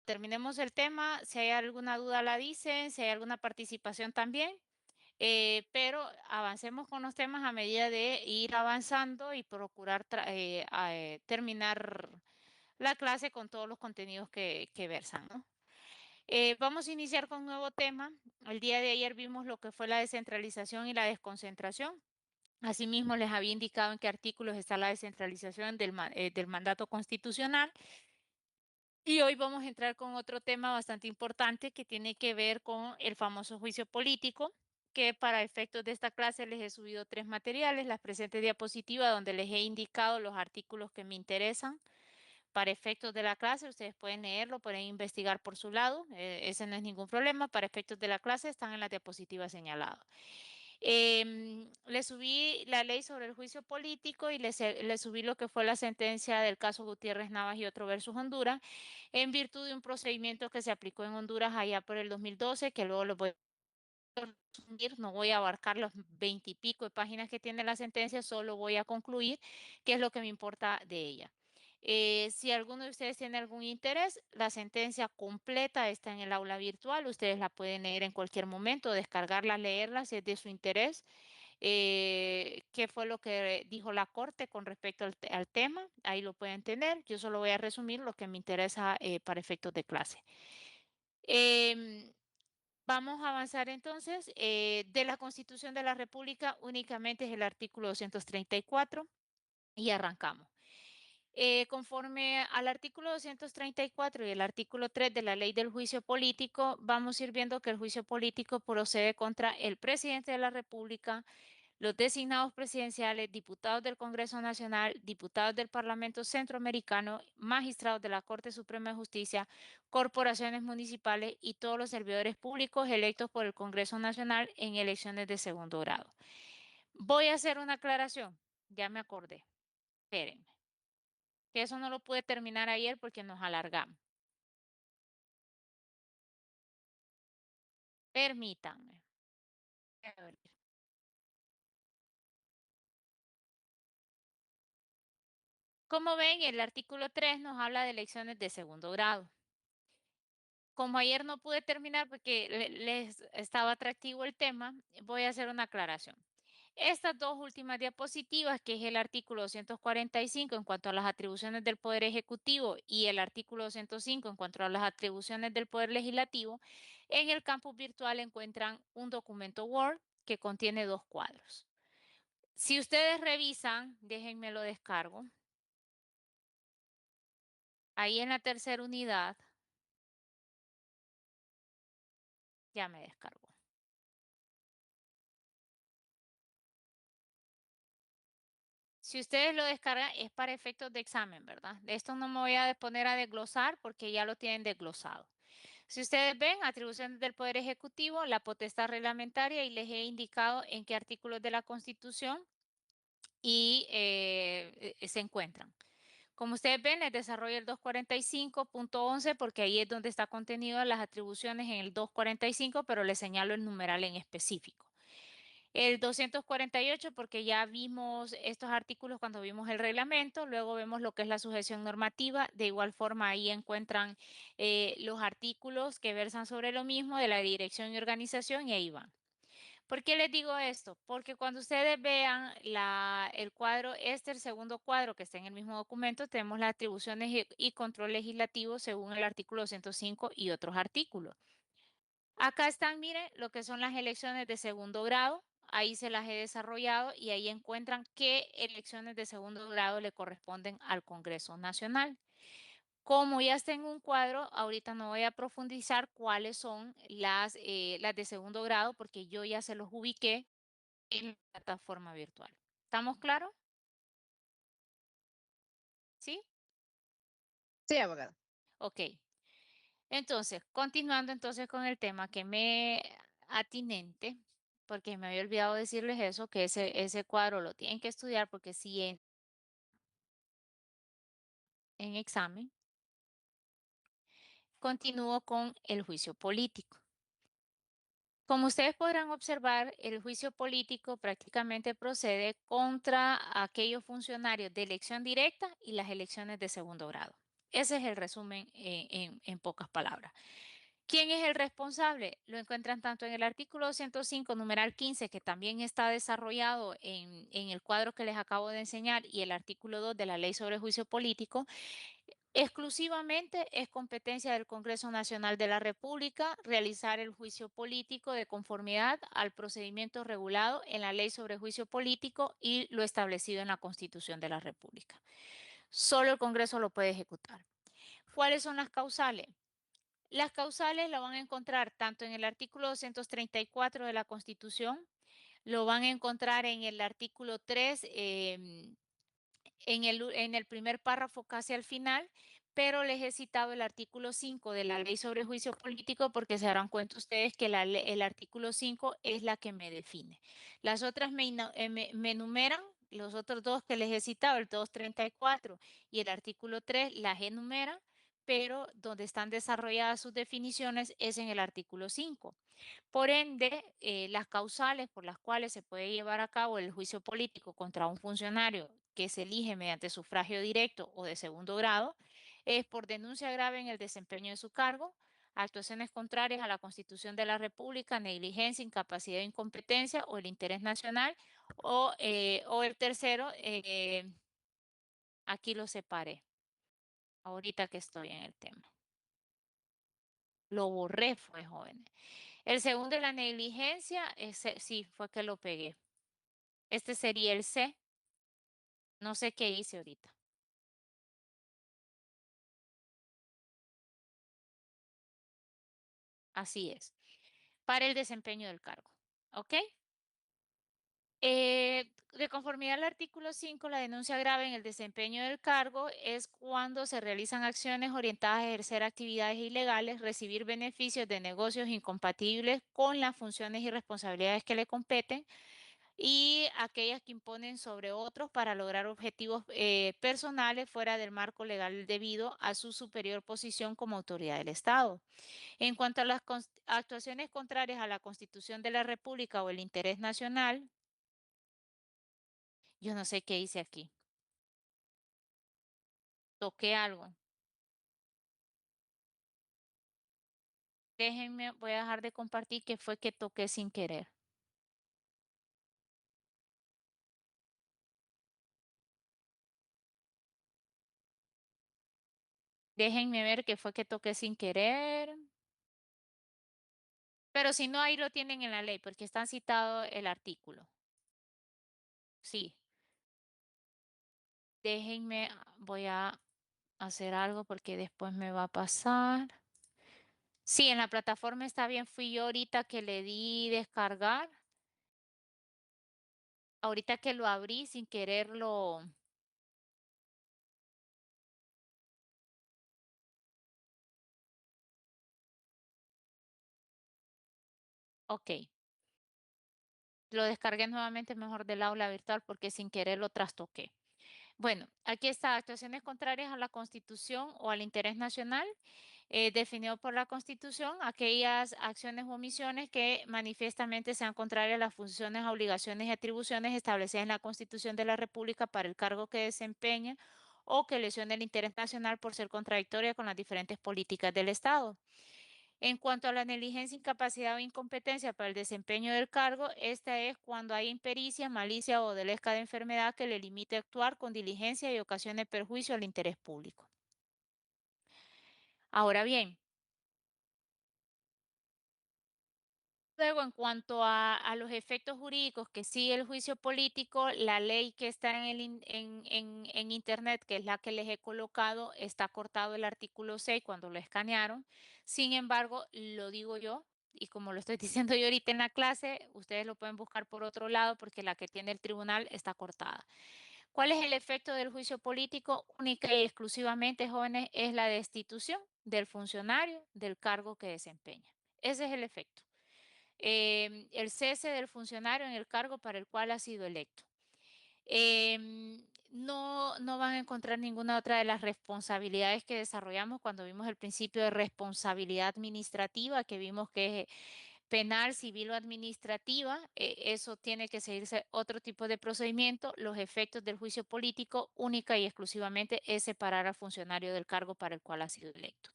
terminemos el tema, si hay alguna duda la dicen, si hay alguna participación también, pero avancemos con los temas a medida de ir avanzando y procurar terminar la clase con todos los contenidos que versan, ¿no? Vamos a iniciar con un nuevo tema. El día de ayer vimos lo que fue la descentralización y la desconcentración. Asimismo, les había indicado en qué artículos está la descentralización del mandato constitucional. Y hoy vamos a entrar con otro tema bastante importante que tiene que ver con el famoso juicio político, que para efectos de esta clase les he subido 3 materiales, las presentes diapositivas donde les he indicado los artículos que me interesan para efectos de la clase. Ustedes pueden leerlo, pueden investigar por su lado, ese no es ningún problema. Para efectos de la clase están en las diapositivas señaladas. Le subí la ley sobre el juicio político y le subí lo que fue la sentencia del caso Gutiérrez Navas y otro versus Honduras, en virtud de un procedimiento que se aplicó en Honduras allá por el 2012, que luego lo voy a resumir, no voy a abarcar los 20 y pico de páginas que tiene la sentencia, solo voy a concluir qué es lo que me importa de ella. Si alguno de ustedes tiene algún interés, la sentencia completa está en el aula virtual. Ustedes la pueden leer en cualquier momento, descargarla, leerla si es de su interés. ¿Qué fue lo que dijo la Corte con respecto al tema? Ahí lo pueden tener. Yo solo voy a resumir lo que me interesa para efectos de clase. Em, Vamos a avanzar entonces. De la Constitución de la República únicamente es el artículo 234 y arrancamos. Conforme al artículo 234 y el artículo 3 de la Ley del Juicio Político, vamos a ir viendo que el juicio político procede contra el presidente de la República, los designados presidenciales, diputados del Congreso Nacional, diputados del Parlamento Centroamericano, magistrados de la Corte Suprema de Justicia, corporaciones municipales y todos los servidores públicos electos por el Congreso Nacional en elecciones de segundo grado. Voy a hacer una aclaración, ya me acordé, espérenme, que eso no lo pude terminar ayer porque nos alargamos. Permítanme. A ver. Como ven, el artículo 3 nos habla de elecciones de segundo grado. Como ayer no pude terminar porque les estaba atractivo el tema, voy a hacer una aclaración. Estas dos últimas diapositivas, que es el artículo 245 en cuanto a las atribuciones del Poder Ejecutivo y el artículo 205 en cuanto a las atribuciones del Poder Legislativo, en el campus virtual encuentran un documento Word que contiene 2 cuadros. Si ustedes revisan, déjenme lo descargo. Ahí en la tercera unidad, ya me descargó. Si ustedes lo descargan, es para efectos de examen, ¿verdad? De esto no me voy a poner a desglosar porque ya lo tienen desglosado. Si ustedes ven, atribuciones del Poder Ejecutivo, la potestad reglamentaria, y les he indicado en qué artículos de la Constitución y se encuentran. Como ustedes ven, les desarrollo el 245.11 porque ahí es donde está contenido las atribuciones en el 245, pero les señalo el numeral en específico. El 248 porque ya vimos estos artículos cuando vimos el reglamento, luego vemos lo que es la sujeción normativa, de igual forma ahí encuentran los artículos que versan sobre lo mismo de la dirección y organización y ahí van. ¿Por qué les digo esto? Porque cuando ustedes vean el cuadro, el segundo cuadro que está en el mismo documento, tenemos las atribuciones y control legislativo según el artículo 105 y otros artículos. Acá están, miren, lo que son las elecciones de segundo grado. Ahí se las he desarrollado y ahí encuentran qué elecciones de segundo grado le corresponden al Congreso Nacional. Como ya está en un cuadro, ahorita no voy a profundizar cuáles son las de segundo grado porque yo ya se los ubiqué en la plataforma virtual. ¿Estamos claros? ¿Sí? Sí, abogado. Ok. Entonces, continuando entonces con el tema que me atinente, porque me había olvidado decirles eso, que ese cuadro lo tienen que estudiar porque si en examen, continúo con el juicio político. Como ustedes podrán observar, el juicio político prácticamente procede contra aquellos funcionarios de elección directa y las elecciones de segundo grado. Ese es el resumen en pocas palabras. ¿Quién es el responsable? Lo encuentran tanto en el artículo 205, numeral 15, que también está desarrollado en el cuadro que les acabo de enseñar, y el artículo 2 de la Ley sobre Juicio Político. Exclusivamente es competencia del Congreso Nacional de la República realizar el juicio político de conformidad al procedimiento regulado en la Ley sobre Juicio Político y lo establecido en la Constitución de la República. Solo el Congreso lo puede ejecutar. ¿Cuáles son las causales? Las causales la van a encontrar tanto en el artículo 234 de la Constitución, lo van a encontrar en el artículo 3, en el primer párrafo casi al final, pero les he citado el artículo 5 de la Ley sobre Juicio Político porque se darán cuenta ustedes que el artículo 5 es la que me define. Las otras me enumeran, los otros dos que les he citado, el 234 y el artículo 3, las enumeran, pero donde están desarrolladas sus definiciones es en el artículo 5. Por ende, las causales por las cuales se puede llevar a cabo el juicio político contra un funcionario que se elige mediante sufragio directo o de segundo grado es por denuncia grave en el desempeño de su cargo, actuaciones contrarias a la Constitución de la República, negligencia, incapacidad o incompetencia o el interés nacional o el tercero, aquí lo separé, ahorita que estoy en el tema. Lo borré, fue jóvenes. El segundo es la negligencia, ese sí, fue que lo pegué. Este sería el C. No sé qué hice ahorita. Así es. Para el desempeño del cargo. ¿Ok? De conformidad al artículo 5, la denuncia grave en el desempeño del cargo es cuando se realizan acciones orientadas a ejercer actividades ilegales, recibir beneficios de negocios incompatibles con las funciones y responsabilidades que le competen, y aquellas que imponen sobre otros para lograr objetivos personales fuera del marco legal debido a su superior posición como autoridad del Estado. En cuanto a las actuaciones contrarias a la Constitución de la República o el interés nacional, yo no sé qué hice aquí. Toqué algo. Déjenme, voy a dejar de compartir qué fue que toqué sin querer. Déjenme ver qué fue que toqué sin querer. Pero si no, ahí lo tienen en la ley, porque está citado el artículo. Sí, déjenme, voy a hacer algo porque después me va a pasar. Sí, en la plataforma está bien, fui yo ahorita que le di descargar. Ahorita que lo abrí sin quererlo. Ok, lo descargué nuevamente mejor del aula virtual porque sin querer lo trastoqué. Bueno, aquí está, actuaciones contrarias a la Constitución o al interés nacional, definido por la Constitución, aquellas acciones o omisiones que manifiestamente sean contrarias a las funciones, obligaciones y atribuciones establecidas en la Constitución de la República para el cargo que desempeña o que lesione el interés nacional por ser contradictoria con las diferentes políticas del Estado. En cuanto a la negligencia, incapacidad o incompetencia para el desempeño del cargo, esta es cuando hay impericia, malicia o dolesca de enfermedad que le limite a actuar con diligencia y ocasione perjuicio al interés público. Ahora bien, luego en cuanto a los efectos jurídicos que sigue el juicio político, la ley que está en Internet, que es la que les he colocado, está cortado el artículo 6 cuando lo escanearon. Sin embargo, lo digo yo, y como lo estoy diciendo yo ahorita en la clase, ustedes lo pueden buscar por otro lado porque la que tiene el tribunal está cortada. ¿Cuál es el efecto del juicio político? Única y exclusivamente, jóvenes, es la destitución del funcionario del cargo que desempeña. Ese es el efecto. El cese del funcionario en el cargo para el cual ha sido electo. No van a encontrar ninguna otra de las responsabilidades que desarrollamos cuando vimos el principio de responsabilidad administrativa, que vimos que penal, civil o administrativa, eso tiene que seguirse otro tipo de procedimiento. Los efectos del juicio político única y exclusivamente es separar al funcionario del cargo para el cual ha sido electo.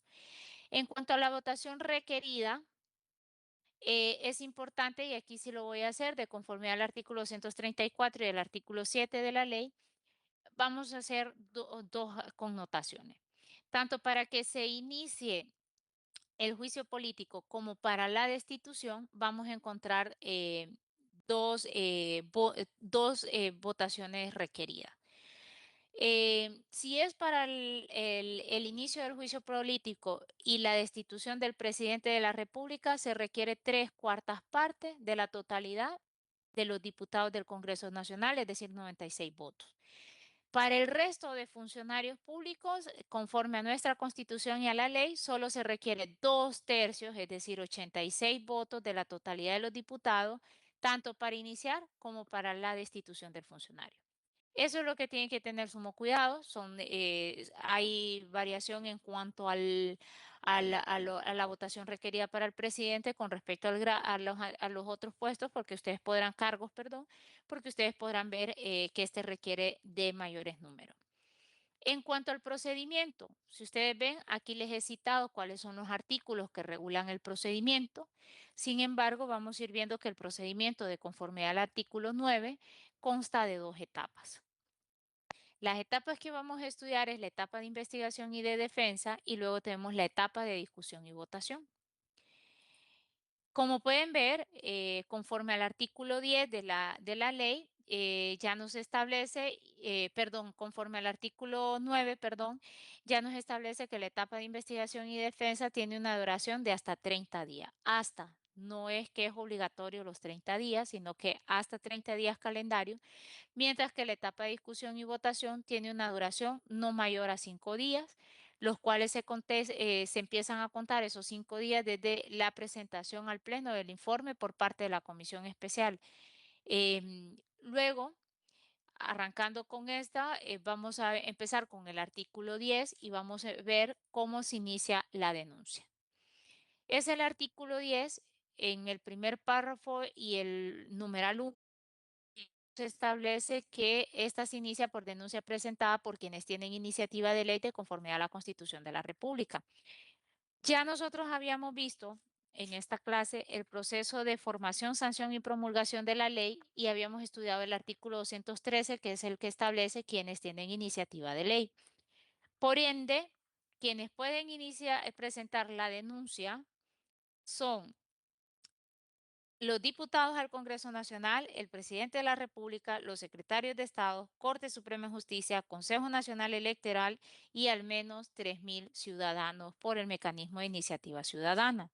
En cuanto a la votación requerida, es importante, y aquí sí lo voy a hacer, de conformidad al artículo 234 y el artículo 7 de la ley, vamos a hacer dos connotaciones. Tanto para que se inicie el juicio político como para la destitución, vamos a encontrar dos votaciones requeridas. Si es para el inicio del juicio político y la destitución del presidente de la República, se requiere 3/4 partes de la totalidad de los diputados del Congreso Nacional, es decir, 96 votos. Para el resto de funcionarios públicos, conforme a nuestra Constitución y a la ley, solo se requiere 2/3, es decir, 86 votos de la totalidad de los diputados, tanto para iniciar como para la destitución del funcionario. Eso es lo que tienen que tener sumo cuidado. Hay variación en cuanto a la votación requerida para el presidente con respecto a los otros puestos, porque ustedes podrán, cargos, perdón, porque ustedes podrán ver que este requiere de mayores números. En cuanto al procedimiento, si ustedes ven, aquí les he citado cuáles son los artículos que regulan el procedimiento. Sin embargo, vamos a ir viendo que el procedimiento de conformidad al artículo 9 consta de 2 etapas. Las etapas que vamos a estudiar es la etapa de investigación y de defensa y luego tenemos la etapa de discusión y votación. Como pueden ver, conforme al artículo 10 de la ley, ya nos establece, perdón, conforme al artículo 9, perdón, ya nos establece que la etapa de investigación y defensa tiene una duración de hasta 30 días. Hasta, no es que es obligatorio los 30 días, sino que hasta 30 días calendario, mientras que la etapa de discusión y votación tiene una duración no mayor a 5 días, los cuales se empiezan a contar esos 5 días desde la presentación al Pleno del informe por parte de la Comisión Especial. Luego, arrancando con esta, vamos a empezar con el artículo 10 y vamos a ver cómo se inicia la denuncia. Es el artículo 10 en el primer párrafo y el numeral 1 se establece que esta se inicia por denuncia presentada por quienes tienen iniciativa de ley de conformidad a la Constitución de la República. Ya nosotros habíamos visto en esta clase el proceso de formación, sanción y promulgación de la ley y habíamos estudiado el artículo 213, que es el que establece quienes tienen iniciativa de ley. Por ende, quienes pueden presentar la denuncia son los diputados al Congreso Nacional, el presidente de la República, los secretarios de Estado, Corte Suprema de Justicia, Consejo Nacional Electoral y al menos 3.000 ciudadanos por el mecanismo de iniciativa ciudadana.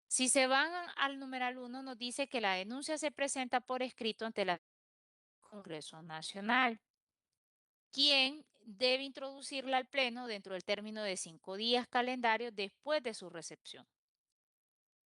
Si se van al numeral 1, nos dice que la denuncia se presenta por escrito ante el Congreso Nacional, quien debe introducirla al Pleno dentro del término de 5 días calendarios después de su recepción.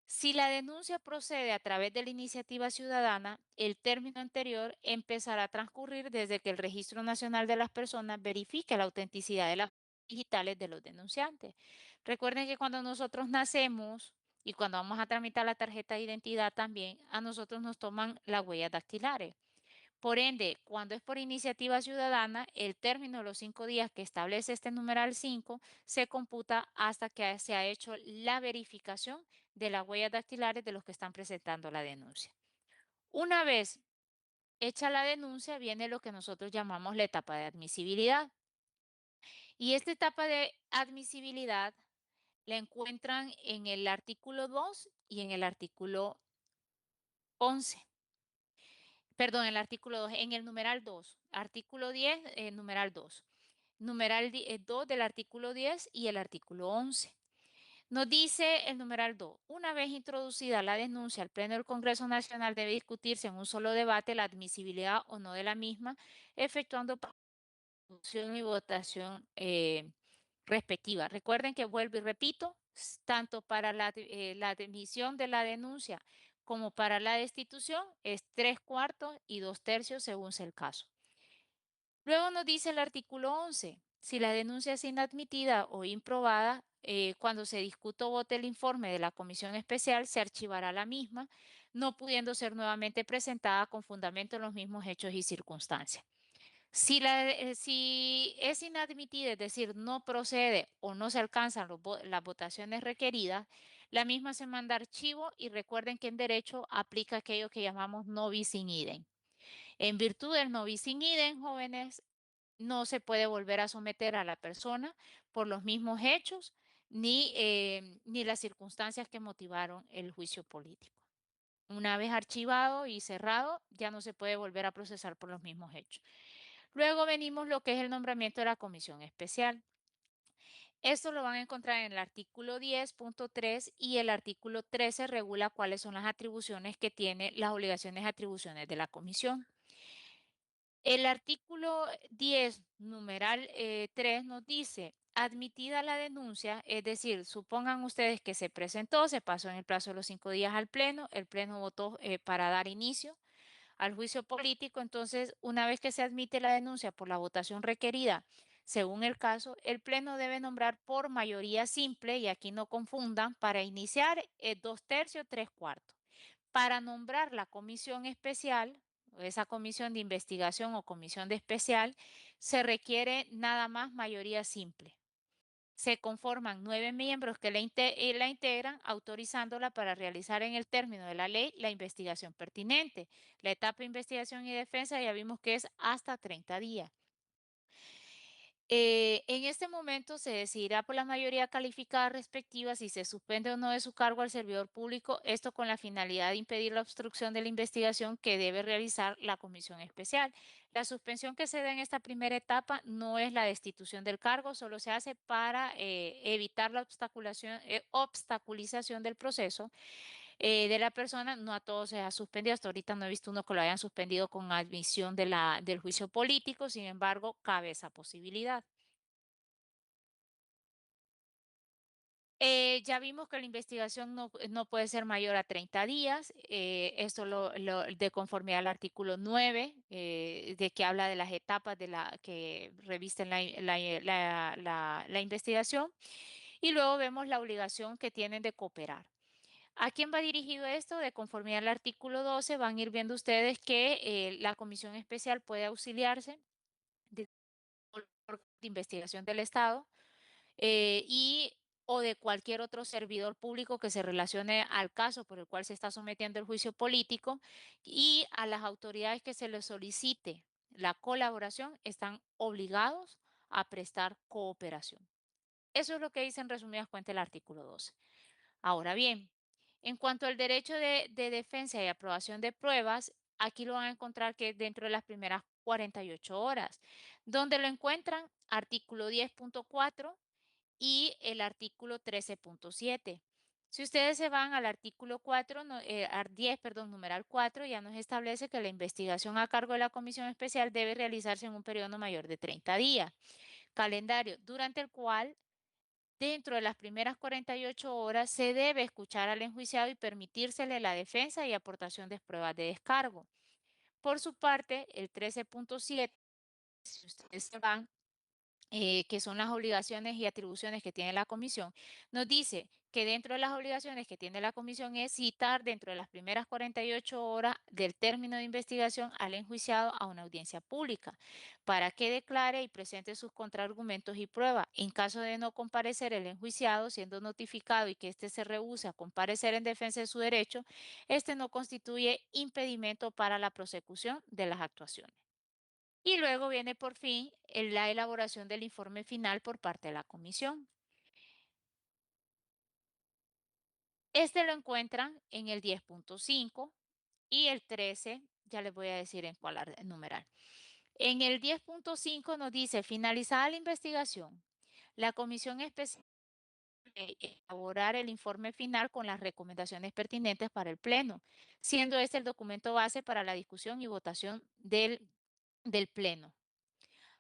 Si la denuncia procede a través de la iniciativa ciudadana, el término anterior empezará a transcurrir desde que el Registro Nacional de las Personas verifique la autenticidad de las digitales de los denunciantes. Recuerden que cuando nosotros nacemos y cuando vamos a tramitar la tarjeta de identidad también, a nosotros nos toman las huellas dactilares. Por ende, cuando es por iniciativa ciudadana, el término de los 5 días que establece este numeral 5 se computa hasta que se ha hecho la verificación de las huellas dactilares de los que están presentando la denuncia. Una vez hecha la denuncia, viene lo que nosotros llamamos la etapa de admisibilidad. Y esta etapa de admisibilidad la encuentran en el artículo 2 y en el artículo 11. Perdón, el artículo 2, en el numeral 2, artículo 10, numeral 2, numeral 2 del artículo 10 y el artículo 11. Nos dice el numeral 2, una vez introducida la denuncia al Pleno del Congreso Nacional debe discutirse en un solo debate la admisibilidad o no de la misma, efectuando discusión y votación respectiva. Recuerden que vuelvo y repito, tanto para la admisión de la denuncia como para la destitución es 3/4 y 2/3 según sea el caso. Luego nos dice el artículo 11, Si la denuncia es inadmitida o improbada, cuando se discuta o vote el informe de la comisión especial, se archivará la misma, no pudiendo ser nuevamente presentada con fundamento en los mismos hechos y circunstancias. Si es inadmitida, es decir, no procede o no se alcanzan las votaciones requeridas, la misma se manda a archivo y recuerden que en derecho aplica aquello que llamamos no bis in idem. En virtud del no bis in idem, jóvenes, no se puede volver a someter a la persona por los mismos hechos ni las circunstancias que motivaron el juicio político. Una vez archivado y cerrado, ya no se puede volver a procesar por los mismos hechos. Luego venimos lo que es el nombramiento de la comisión especial. Esto lo van a encontrar en el artículo 10.3 y el artículo 13 regula cuáles son las atribuciones que tiene, las obligaciones y atribuciones de la comisión. El artículo 10, numeral 3, nos dice, admitida la denuncia, es decir, supongan ustedes que se presentó, se pasó en el plazo de los 5 días al Pleno, el Pleno votó para dar inicio al juicio político, entonces, una vez que se admite la denuncia por la votación requerida, según el caso, el Pleno debe nombrar por mayoría simple, y aquí no confundan, para iniciar 2/3, 3/4. Para nombrar la comisión especial, esa comisión de investigación o comisión de especial, se requiere nada más mayoría simple. Se conforman 9 miembros que la integran, autorizándola para realizar en el término de la ley la investigación pertinente. La etapa de investigación y defensa ya vimos que es hasta 30 días. En este momento se decidirá por la mayoría calificada respectiva si se suspende o no de su cargo al servidor público, esto con la finalidad de impedir la obstrucción de la investigación que debe realizar la comisión especial. La suspensión que se da en esta primera etapa no es la destitución del cargo, solo se hace para evitar la obstaculización del proceso de la persona. No a todos se ha suspendido, hasta ahorita no he visto uno que lo hayan suspendido con admisión del juicio político, sin embargo, cabe esa posibilidad. Ya vimos que la investigación no puede ser mayor a 30 días. Esto de conformidad al artículo 9, de que habla de las etapas que revisten la investigación. Y luego vemos la obligación que tienen de cooperar. ¿A quién va dirigido esto? De conformidad al artículo 12, van a ir viendo ustedes que la comisión especial puede auxiliarse de investigación del Estado y o de cualquier otro servidor público que se relacione al caso por el cual se está sometiendo el juicio político, y a las autoridades que se les solicite la colaboración están obligados a prestar cooperación. Eso es lo que dice en resumidas cuentas el artículo 12. Ahora bien, en cuanto al derecho de defensa y aprobación de pruebas, aquí lo van a encontrar que es dentro de las primeras 48 horas. ¿Dónde lo encuentran? Artículo 10.4 y el artículo 13.7. Si ustedes se van al artículo 4, al 10, perdón, numeral 4, ya nos establece que la investigación a cargo de la comisión especial debe realizarse en un periodo no mayor de 30 días. Calendario durante el cual, dentro de las primeras 48 horas, se debe escuchar al enjuiciado y permitírsele la defensa y aportación de pruebas de descargo. Por su parte, el 13.7, si ustedes se van, que son las obligaciones y atribuciones que tiene la comisión, nos dice que dentro de las obligaciones que tiene la comisión es citar dentro de las primeras 48 horas del término de investigación al enjuiciado a una audiencia pública para que declare y presente sus contraargumentos y pruebas. En caso de no comparecer el enjuiciado, siendo notificado y que éste se rehúse a comparecer en defensa de su derecho, este no constituye impedimento para la prosecución de las actuaciones. Y luego viene por fin la elaboración del informe final por parte de la comisión. Este lo encuentran en el 10.5 y el 13, ya les voy a decir en cuál numeral. En el 10.5 nos dice, finalizada la investigación, la comisión especial debe elaborar el informe final con las recomendaciones pertinentes para el Pleno, siendo este el documento base para la discusión y votación del Pleno.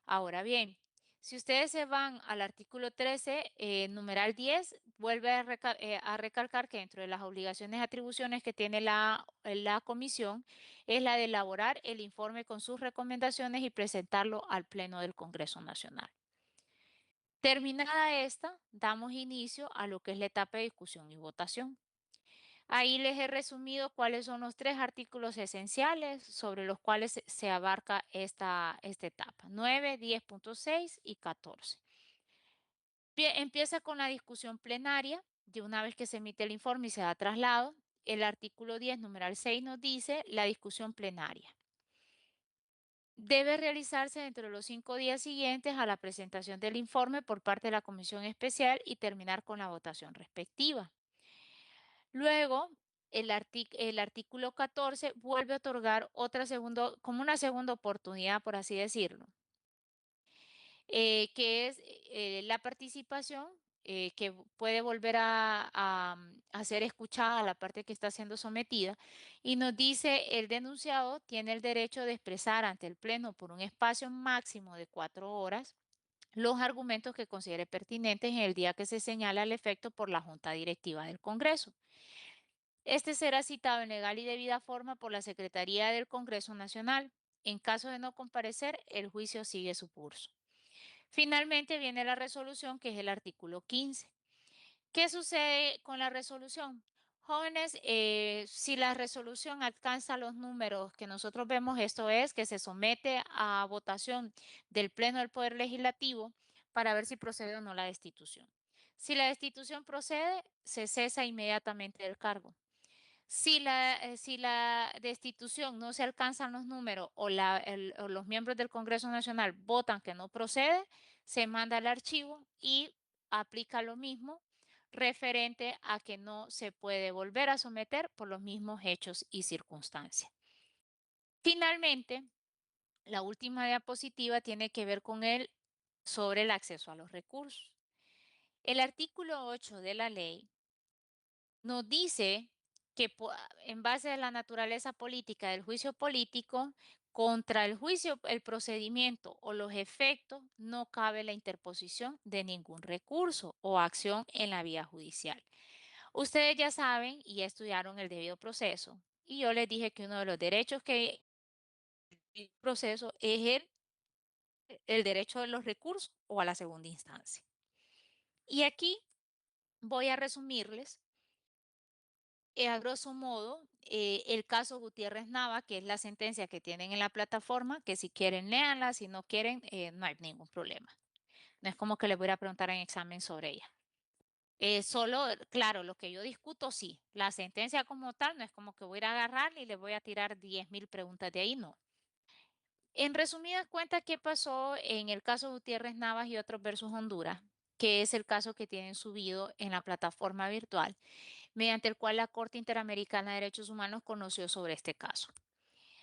Ahora bien, si ustedes se van al artículo 13, numeral 10, vuelve a recalcar que dentro de las obligaciones y atribuciones que tiene la comisión es la de elaborar el informe con sus recomendaciones y presentarlo al Pleno del Congreso Nacional. Terminada esta, damos inicio a lo que es la etapa de discusión y votación. Ahí les he resumido cuáles son los tres artículos esenciales sobre los cuales se abarca esta etapa, 9, 10.6 y 14. Empieza con la discusión plenaria, de una vez que se emite el informe y se da traslado. El artículo 10, numeral 6, nos dice la discusión plenaria. Debe realizarse dentro de los 5 días siguientes a la presentación del informe por parte de la comisión especial y terminar con la votación respectiva. Luego, el artículo 14 vuelve a otorgar como una segunda oportunidad, por así decirlo, que es la participación, que puede volver a ser escuchada la parte que está siendo sometida, y nos dice el denunciado tiene el derecho de expresar ante el Pleno por un espacio máximo de 4 horas los argumentos que considere pertinentes en el día que se señala al efecto por la Junta Directiva del Congreso. Este será citado en legal y debida forma por la Secretaría del Congreso Nacional. En caso de no comparecer, el juicio sigue su curso. Finalmente viene la resolución, que es el artículo 15. ¿Qué sucede con la resolución? Jóvenes, si la resolución alcanza los números que nosotros vemos, esto es que se somete a votación del Pleno del Poder Legislativo para ver si procede o no la destitución. Si la destitución procede, se cesa inmediatamente del cargo. Si la destitución no se alcanzan los números o los miembros del Congreso Nacional votan que no procede, se manda al archivo y aplica lo mismo referente a que no se puede volver a someter por los mismos hechos y circunstancias. Finalmente, la última diapositiva tiene que ver con sobre el acceso a los recursos. El artículo 8 de la ley nos dice que en base a la naturaleza política del juicio político, contra el juicio, el procedimiento o los efectos, no cabe la interposición de ningún recurso o acción en la vía judicial. Ustedes ya saben y ya estudiaron el debido proceso, y yo les dije que uno de los derechos que el proceso es el derecho de los recursos o a la segunda instancia. Y aquí voy a resumirles a grosso modo, el caso Gutiérrez Nava, que es la sentencia que tienen en la plataforma, que si quieren léanla, si no quieren, no hay ningún problema. No es como que les voy a preguntar en examen sobre ella. Solo, claro, lo que yo discuto, sí. La sentencia como tal, no es como que voy a ir a agarrar y les voy a tirar 10.000 preguntas de ahí, no. En resumidas cuentas, ¿qué pasó en el caso Gutiérrez Navas y otros versus Honduras? Que es el caso que tienen subido en la plataforma virtual, mediante el cual la Corte Interamericana de Derechos Humanos conoció sobre este caso.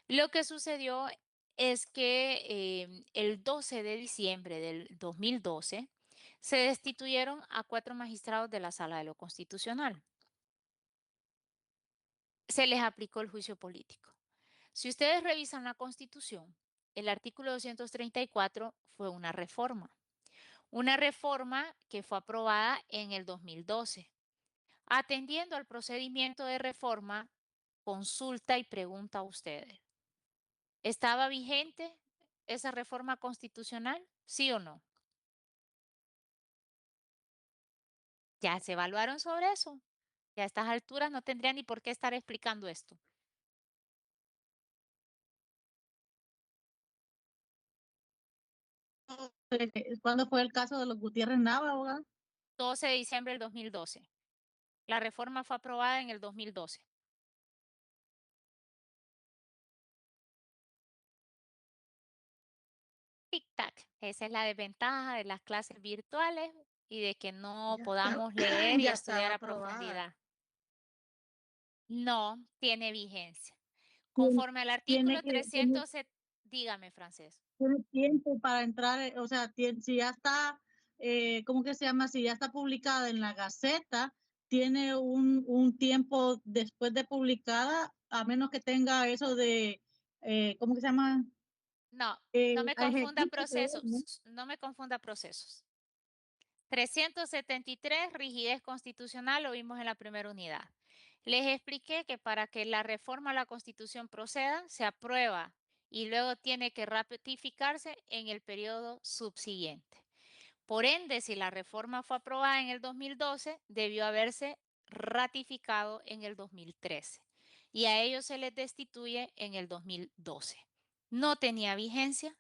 Lo que sucedió es que el 12 de diciembre del 2012 se destituyeron a 4 magistrados de la Sala de lo Constitucional. Se les aplicó el juicio político. Si ustedes revisan la Constitución, el artículo 234 fue una reforma que fue aprobada en el 2012. Atendiendo al procedimiento de reforma, consulta y pregunta a ustedes. ¿Estaba vigente esa reforma constitucional? ¿Sí o no? Ya se evaluaron sobre eso. Y a estas alturas no tendría ni por qué estar explicando esto. ¿Cuándo fue el caso de los Gutiérrez Nava, abogado? 12 de diciembre del 2012. La reforma fue aprobada en el 2012. Tic-tac. Esa es la desventaja de las clases virtuales y de que no Ya estaba, podamos leer y ya estaba estudiar a aprobada. profundidad. No tiene vigencia. Tiene, Conforme al artículo tiene que, tiene, 300, dígame, Francés. tiene tiempo para entrar, o sea, si ya está, ¿cómo que se llama? Si ya está publicada en la Gaceta, tiene un tiempo después de publicada, a menos que tenga eso de, ¿cómo que se llama? No, no me A confunda ejercicio, creo, ¿no? procesos, no me confunda procesos. 373, rigidez constitucional, lo vimos en la primera unidad. Les expliqué que para que la reforma a la Constitución proceda, se aprueba y luego tiene que ratificarse en el periodo subsiguiente. Por ende, si la reforma fue aprobada en el 2012, debió haberse ratificado en el 2013 y a ellos se les destituye en el 2012. No tenía vigencia,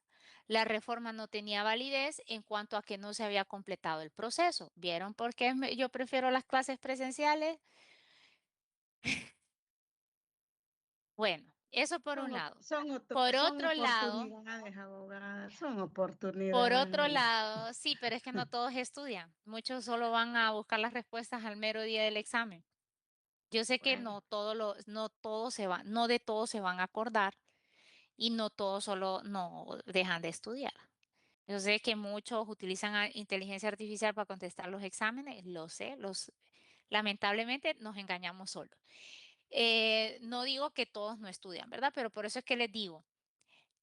la reforma no tenía validez en cuanto a que no se había completado el proceso. ¿Vieron por qué yo prefiero las clases presenciales? Bueno, eso por un lado. Por Son otro lado, oportunidades, abogada, son por otro oportunidades. lado, sí, pero es que no todos estudian. Muchos solo van a buscar las respuestas al mero día del examen. Yo sé que Bueno, no todos se van, no de todos se van a acordar y no todos solo no dejan de estudiar. Yo sé que muchos utilizan inteligencia artificial para contestar los exámenes, lo sé, lamentablemente nos engañamos solos. No digo que todos no estudian, ¿verdad? Pero por eso es que les digo,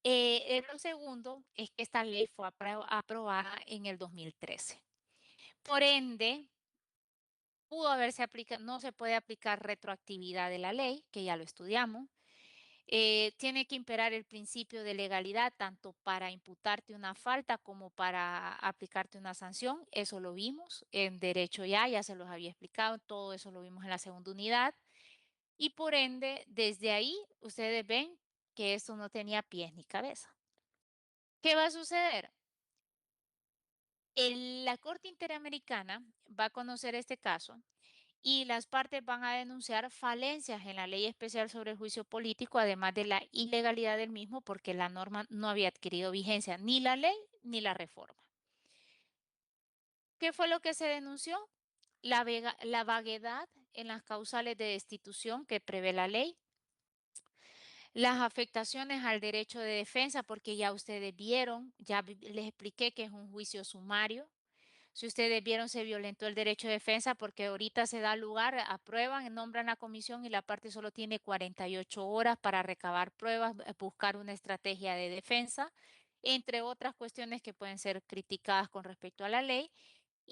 lo segundo es que esta ley fue aprobada en el 2013. Por ende, pudo haberse aplicado, no se puede aplicar retroactividad de la ley, que ya lo estudiamos. Tiene que imperar el principio de legalidad tanto para imputarte una falta como para aplicarte una sanción. Eso lo vimos en derecho ya se los había explicado, todo eso lo vimos en la segunda unidad. Y por ende, desde ahí ustedes ven que esto no tenía pies ni cabeza. ¿Qué va a suceder? La Corte Interamericana va a conocer este caso y las partes van a denunciar falencias en la Ley Especial sobre el Juicio Político, además de la ilegalidad del mismo, porque la norma no había adquirido vigencia, ni la ley ni la reforma. ¿Qué fue lo que se denunció? La vaguedad en las causales de destitución que prevé la ley, las afectaciones al derecho de defensa, porque ya ustedes vieron, les expliqué que es un juicio sumario. Si ustedes vieron, se violentó el derecho de defensa porque ahorita se da lugar, aprueban, nombran la comisión y la parte solo tiene 48 horas para recabar pruebas, buscar una estrategia de defensa, entre otras cuestiones que pueden ser criticadas con respecto a la ley.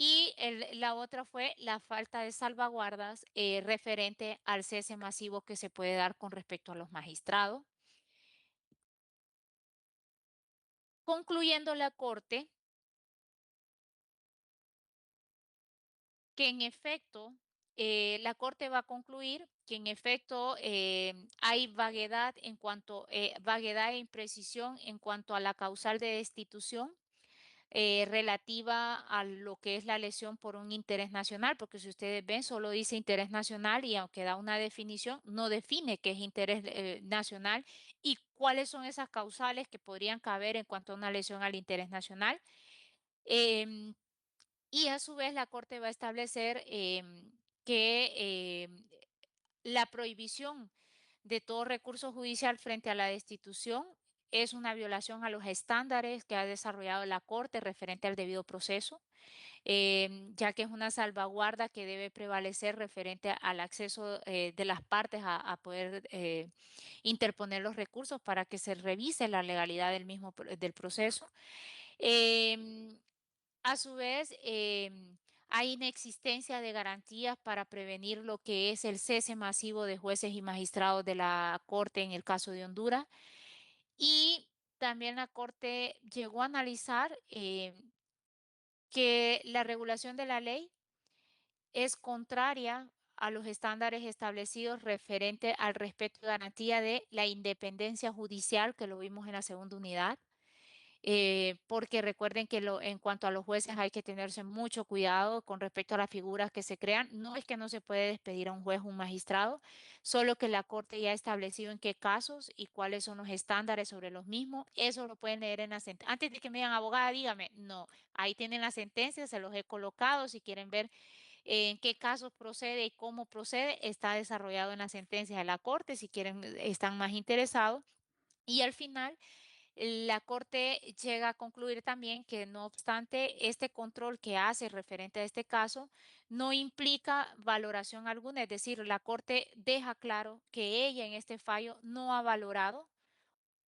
Y la otra fue la falta de salvaguardas referente al cese masivo que se puede dar con respecto a los magistrados. Concluyendo la Corte, que en efecto, la Corte va a concluir que en efecto hay vaguedad e imprecisión en cuanto a la causal de destitución relativa a lo que es la lesión por un interés nacional, porque si ustedes ven, solo dice interés nacional y aunque da una definición, no define qué es interés nacional y cuáles son esas causales que podrían caber en cuanto a una lesión al interés nacional. Em, y a su vez la Corte va a establecer que la prohibición de todo recurso judicial frente a la destitución es una violación a los estándares que ha desarrollado la Corte referente al debido proceso, ya que es una salvaguarda que debe prevalecer referente al acceso de las partes a poder interponer los recursos para que se revise la legalidad del mismo del proceso. Em, a su vez, hay inexistencia de garantías para prevenir lo que es el cese masivo de jueces y magistrados de la Corte en el caso de Honduras. Y también la Corte llegó a analizar que la regulación de la ley es contraria a los estándares establecidos referente al respeto y garantía de la independencia judicial, que lo vimos en la segunda unidad. Porque recuerden que en cuanto a los jueces hay que tenerse mucho cuidado con respecto a las figuras que se crean. No es que no se puede despedir a un juez o un magistrado, solo que la Corte ya ha establecido en qué casos y cuáles son los estándares sobre los mismos. Eso lo pueden leer en la sentencia. Antes de que me digan, abogada, dígame, no, ahí tienen la sentencia, se los he colocado. Si quieren ver en qué casos procede y cómo procede, está desarrollado en la sentencia de la Corte, si quieren, están más interesados. Y al final la Corte llega a concluir también que no obstante este control que hace referente a este caso no implica valoración alguna, es decir, la Corte deja claro que ella en este fallo no ha valorado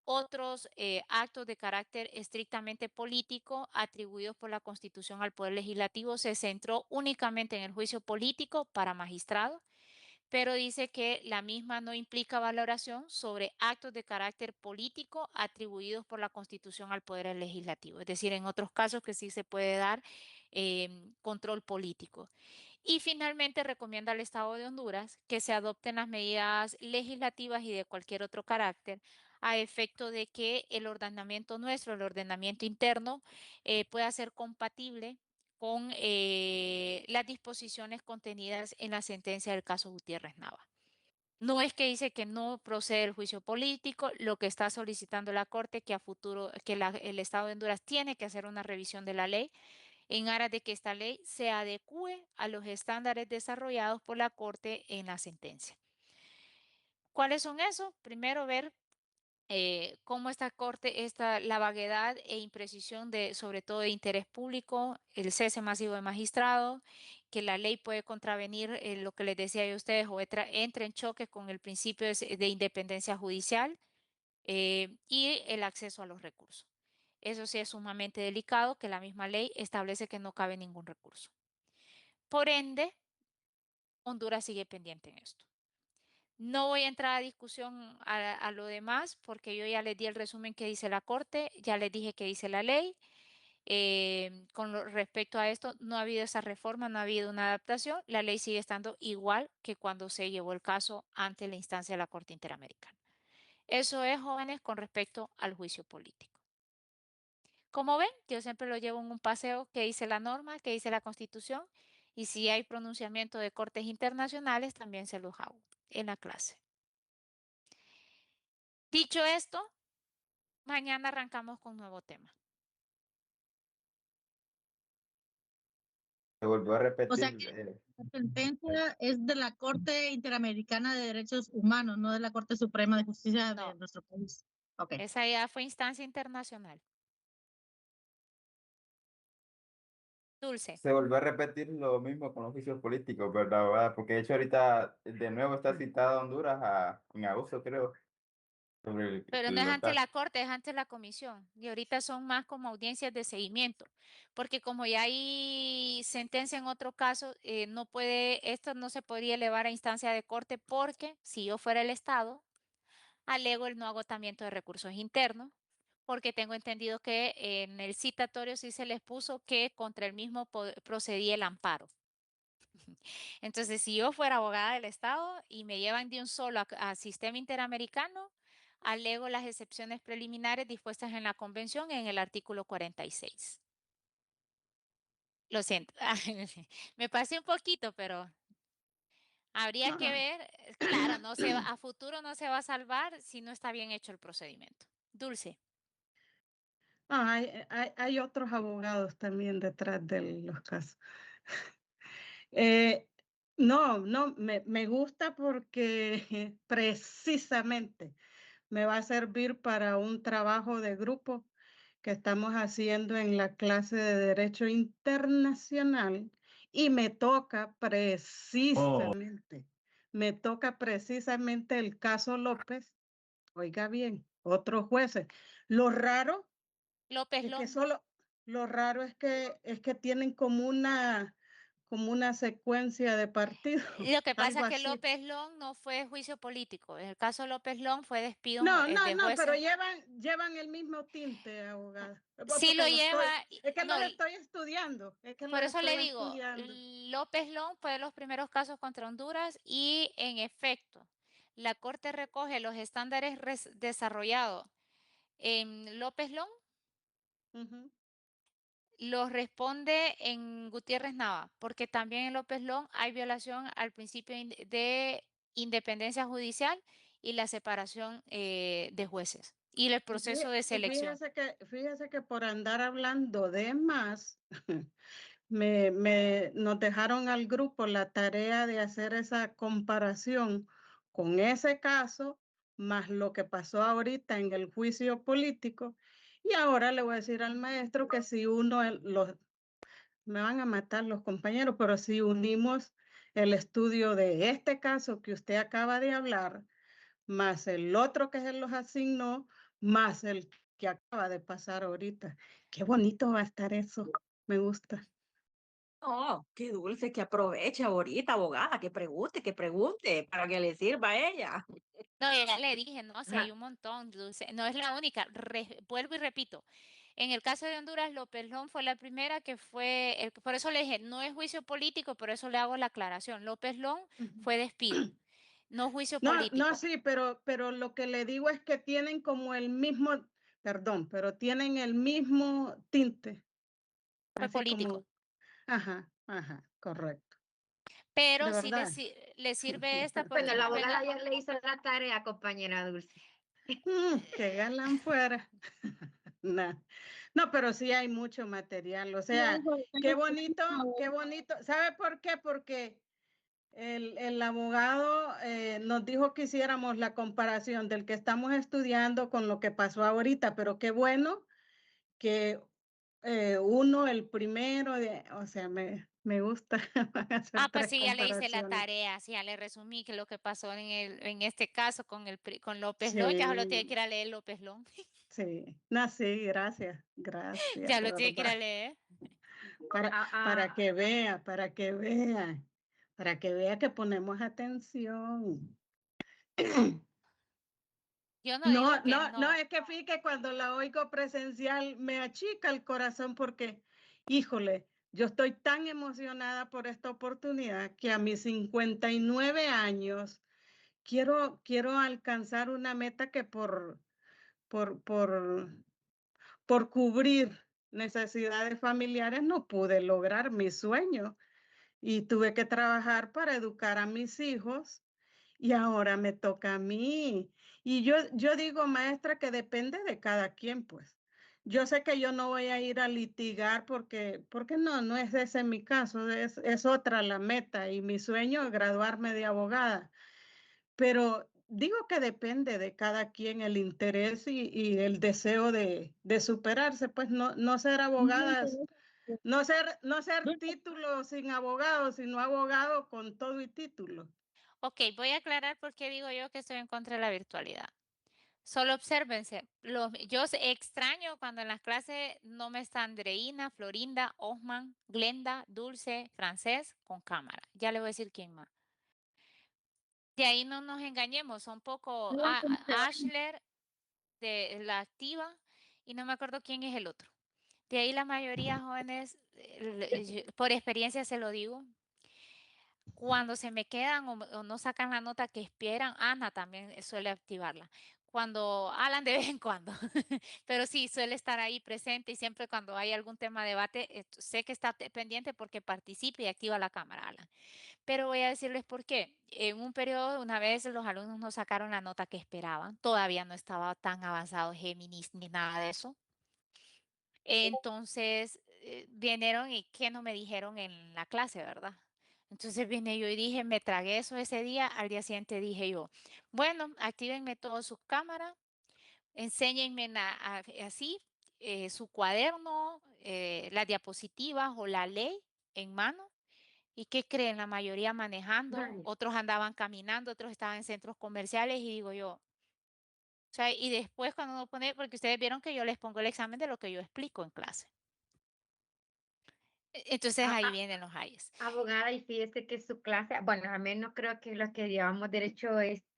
otros actos de carácter estrictamente político atribuidos por la Constitución al Poder Legislativo, se centró únicamente en el juicio político para magistrados, pero dice que la misma no implica valoración sobre actos de carácter político atribuidos por la Constitución al Poder Legislativo. Es decir, en otros casos que sí se puede dar control político. Y finalmente recomienda al Estado de Honduras que se adopten las medidas legislativas y de cualquier otro carácter a efecto de que el ordenamiento nuestro, el ordenamiento interno, pueda ser compatible con las disposiciones contenidas en la sentencia del caso Gutiérrez Nava. No es que dice que no procede el juicio político, lo que está solicitando la Corte que a futuro, que el Estado de Honduras tiene que hacer una revisión de la ley en aras de que esta ley se adecue a los estándares desarrollados por la Corte en la sentencia. ¿Cuáles son esos? Primero, ver cómo esta Corte, la vaguedad e imprecisión de, sobre todo de interés público, el cese masivo de magistrados, que la ley puede contravenir lo que les decía yo a ustedes o entre en choque con el principio de independencia judicial y el acceso a los recursos. Eso sí es sumamente delicado, que la misma ley establece que no cabe ningún recurso. Por ende, Honduras sigue pendiente en esto. No voy a entrar a discusión a lo demás porque yo ya les di el resumen que dice la Corte, ya les dije que dice la ley. Respecto a esto, no ha habido esa reforma, no ha habido una adaptación. La ley sigue estando igual que cuando se llevó el caso ante la instancia de la Corte Interamericana. Eso es, jóvenes, con respecto al juicio político. Como ven, yo siempre lo llevo en un paseo que dice la norma, que dice la Constitución, y si hay pronunciamiento de cortes internacionales, también se los hago en la clase. Dicho esto, mañana arrancamos con nuevo tema. Se volvió a O sea repetir. que la sentencia es de la Corte Interamericana de Derechos Humanos, no de la Corte Suprema de Justicia de No, nuestro país. Ok. esa ya fue instancia internacional. Dulce. Se volvió a repetir lo mismo con los juicios políticos, ¿verdad, abogada? Porque de hecho ahorita de nuevo está citada Honduras en agosto, creo, sobre Pero no es los ante casos. la Corte, es ante la Comisión. Y ahorita son más como audiencias de seguimiento, porque como ya hay sentencia en otro caso, no puede, esto no se podría elevar a instancia de corte porque si yo fuera el Estado, alego el no agotamiento de recursos internos, porque tengo entendido que en el citatorio sí se les puso que contra el mismo procedía el amparo. Entonces, si yo fuera abogada del Estado y me llevan de un solo a sistema interamericano, alego las excepciones preliminares dispuestas en la Convención en el artículo 46. Lo siento, me pasé un poquito, pero habría No, que no. ver, claro, no se va, a futuro no se va a salvar si no está bien hecho el procedimiento. Dulce, No, hay otros abogados también detrás de los casos. Eh, no, me gusta porque precisamente me va a servir para un trabajo de grupo que estamos haciendo en la clase de Derecho Internacional y me toca precisamente el caso López. Oiga bien, otros jueces. Lo raro López es que Long. solo, lo raro es que tienen como una secuencia de partidos, Lo que pasa algo es que así. López Long no fue juicio político. En el caso López Long fue despido No, de no, pero jueces. llevan el mismo tinte, abogada. Sí lo Porque lleva, es que no, los estoy estudiando, es que por los eso le estoy digo, estudiando. López Long fue de los primeros casos contra Honduras y en efecto, la Corte recoge los estándares desarrollados en López Long, Ujú. los responde en Gutiérrez Nava, porque también en López Long hay violación al principio de independencia judicial y la separación de jueces y el proceso de Y selección. fíjese que por andar hablando de más, nos dejaron al grupo la tarea de hacer esa comparación con ese caso, más lo que pasó ahorita en el juicio político. Y ahora le voy a decir al maestro que si me van a matar los compañeros, pero si unimos el estudio de este caso que usted acaba de hablar, más el otro que se los asignó, más el que acaba de pasar ahorita. Qué bonito va a estar eso, me gusta. No, qué dulce, que aproveche ahorita, abogada, que pregunte, para que le sirva a ella. No, ya le dije, no, si hay Ajá. un montón, Dulce, no es la única. Vuelvo y repito, en el caso de Honduras, López Lón fue la primera que fue, por eso le dije, no es juicio político, por eso le hago la aclaración. López Lón Ujú. fue despido, no juicio No, no, político. sí, pero lo que le digo es que tienen como el mismo, perdón, pero tienen el mismo tinte, Fue así político. como, ajá, correcto. Pero De sí verdad. le sirve esta Bueno, porque la no abogada venga. ya le hizo la tarea, compañera Dulce. Qué galán fuera. No, no, pero sí hay mucho material. O sea, qué bonito, qué bonito. ¿Sabe por qué? Porque el abogado nos dijo que hiciéramos la comparación del que estamos estudiando con lo que pasó ahorita, pero qué bueno que uno, el primero, o sea, me gusta hacer Pues tres sí, ya le hice la comparaciones. tarea, sí, ya le resumí que lo que pasó en este caso con López Lón, ya solo tiene que Sí, ir a leer López Lón, sí. No, sí, gracias, ya de lo tiene que ir verdad. a leer. Para que vea, para que vea que ponemos atención. Yo no digo No, que no, no. es que fíjate que cuando la oigo presencial me achica el corazón porque, híjole, yo estoy tan emocionada por esta oportunidad que a mis 59 años quiero alcanzar una meta que por, por, por cubrir necesidades familiares no pude lograr mi sueño y tuve que trabajar para educar a mis hijos y ahora me toca a mí. Y yo digo, maestra, que depende de cada quien, pues. Yo sé que yo no voy a ir a litigar porque no es ese mi caso, es otra la meta y mi sueño es graduarme de abogada. Pero digo que depende de cada quien el interés y el deseo de superarse, pues no ser abogadas, no ser título sin abogado, sino abogado con todo y título. Ok, voy a aclarar por qué digo yo que estoy en contra de la virtualidad. Solo obsérvense, extraño cuando en las clases no me está Andreina, Florinda, Osman, Glenda, Dulce, Francés con cámara. Ya le voy a decir quién más. De ahí no nos engañemos, son poco Ashler de la activa y no me acuerdo quién es el otro. De ahí la mayoría jóvenes, por experiencia se lo digo, cuando se me quedan o no sacan la nota que esperan, Ana también suele activarla. Cuando Alan de vez en cuando, pero sí suele estar ahí presente y siempre cuando hay algún tema de debate, sé que está pendiente porque participa y activa la cámara, Alan. Pero voy a decirles por qué. En un periodo, una vez los alumnos no sacaron la nota que esperaban, todavía no estaba tan avanzado Géminis ni nada de eso. Entonces, vinieron y que no me dijeron en la clase, ¿verdad? Entonces vine yo y dije, me tragué eso ese día, al día siguiente dije yo, bueno, actívenme todas sus cámaras, enséñenme así su cuaderno, las diapositivas o la ley en mano. ¿Y qué creen? La mayoría manejando, Vale. otros andaban caminando, otros estaban en centros comerciales y digo yo, o sea, y después cuando uno pone, porque ustedes vieron que yo les pongo el examen de lo que yo explico en clase. Entonces A- ahí a- vienen los ayes. Abogada, y fíjese que su clase, bueno, al menos creo que los que llevamos derecho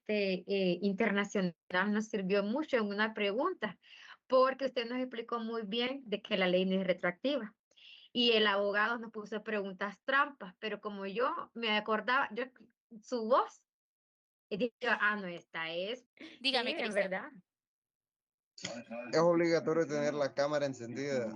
internacional nos sirvió mucho en una pregunta, porque usted nos explicó muy bien de que la ley no es retroactiva. Y el abogado nos puso preguntas trampas, pero como yo me acordaba, su voz, y dije, no, esta es, sí, Dígame, en Cristian. verdad. Es obligatorio tener la cámara encendida.